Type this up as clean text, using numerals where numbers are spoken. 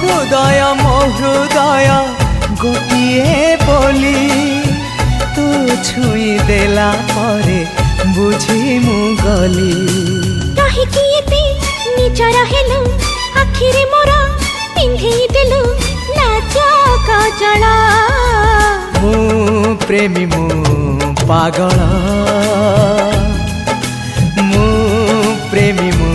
हृदय गोटिए बोली तू छुई देला परे बुझी मु गली कहिकी एते निजर हेलु आखिरे मोर पिंधेई देलु लाज कजल मु प्रेमी मु पागल मु प्रेमी मु